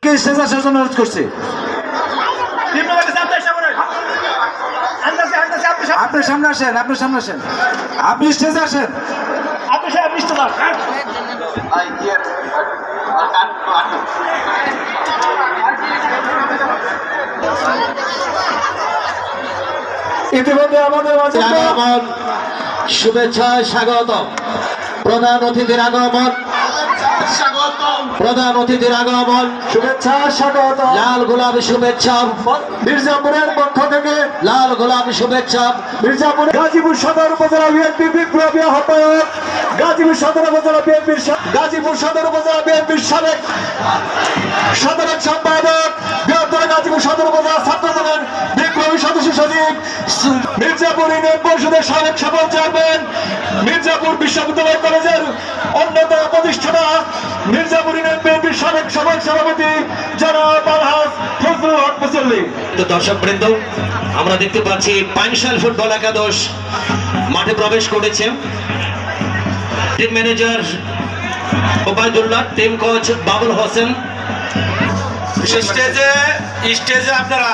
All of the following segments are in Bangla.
কে স্টেজ আসার জন্য অনুরোধ করছে? আপনি সামনে আসেন, আপনি সামনে আসেন, আপনি স্টেজে আসেন। ইতিমধ্যে আমাদের মাঝে শুভেচ্ছা স্বাগত। প্রধান অতিথির আগমন, প্রধান অতিথির আগমন, শুভেচ্ছা স্বাগত। লাল গোলাপি শুভেচ্ছা মির্জাপুরের পক্ষ থেকে লাল গোলাপি শুভেচ্ছা মির্জাপুর গাজীপুর সদর উপজেলা বিএনপি বিপ্লবী আহ্বায়ক, গাজীপুর সদর উপজেলা বিএনপির গাজীপুর সদর উপজেলা বিএনপির সাবেক সাধারণ সম্পাদক, বৃহত্তর গাজীপুর সদর উপজেলা ছাত্রদলের বিপ্লবী সদস্য সচিব, মির্জাপুর ইউনিয়ন পরিষদের সাবেক সফল চেয়ারম্যান, মির্জাপুর বিশ্ববিদ্যালয় কলেজের অন্যতম প্রতিষ্ঠাতা, মির্জাপুর ইউনিয়ন বিএনপির সাবেক সফল সভাপতি জনাব আলহাজ ফজলুল হক মুসল্লি। দর্শক বৃন্দ, আমরা দেখতে পাচ্ছি পাইনশাল ফুটবল একাদশ মাঠে প্রবেশ করেছে। Team manager Obaidullah, team coach Babul Hossain. স্টেজে আপনারা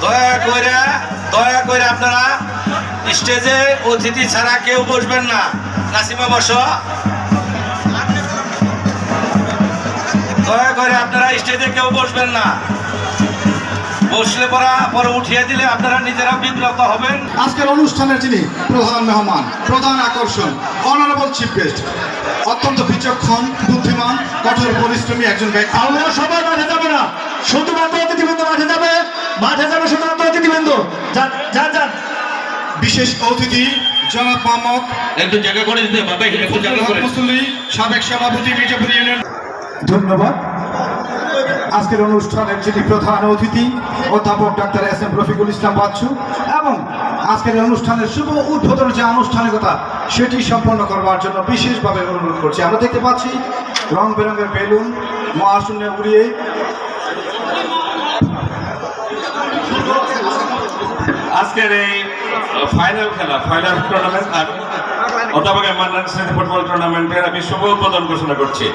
দয়া করে আপনারা স্টেজে অতিথি ছাড়া কেউ বসবেন না। নাসিমা বসো, দয়া করে আপনারা স্টেজে কেউ বসবেন না। বসলে পরে উঠিয়ে দিলে আপনারা নিজেরা বিব্রত হবেন। আজকের অনুষ্ঠানের যিনি প্রধান মেহমান, প্রধান আকর্ষণ, অনারেবল চিফ গেস্ট, অত্যন্ত বিচক্ষণ, বুদ্ধিমান, কঠোর পরিশ্রমী একজন ব্যক্তি। আমরা সবাই মাঠে যাবে না, শুধুমাত্র অতিথিবৃন্দ মাঠে যাবে, শুধুমাত্র অতিথিবৃন্দ। যান। বিশেষ অতিথি জনাব মোহাম্মদ একটু জায়গা করে দিতে বাবা, একটু জায়গা করে। মুসল্লি, সাবেক সভাপতি মির্জাপুর ইউনিয়ন। ধন্যবাদ। আজকের অনুষ্ঠানের যিনি প্রধান অতিথি অধ্যাপক doctor S M Rafiqul Islam Bachchu, এবং আজকের অনুষ্ঠানের শুভ উদ্বোধন যে আনুষ্ঠানিকতা সেটি সম্পন্ন করবার জন্য বিশেষভাবে অনুরোধ করছি। আমরা দেখতে পাচ্ছি রং বেরঙের বেলুন মহাশূন্যে উড়িয়ে আজকের এই ফাইনাল টুর্নামেন্ট আর অধ্যাপক মান্নান স্মৃতি ফুটবল টুর্নামেন্টের আমি শুভ উদ্বোধন ঘোষণা করছি।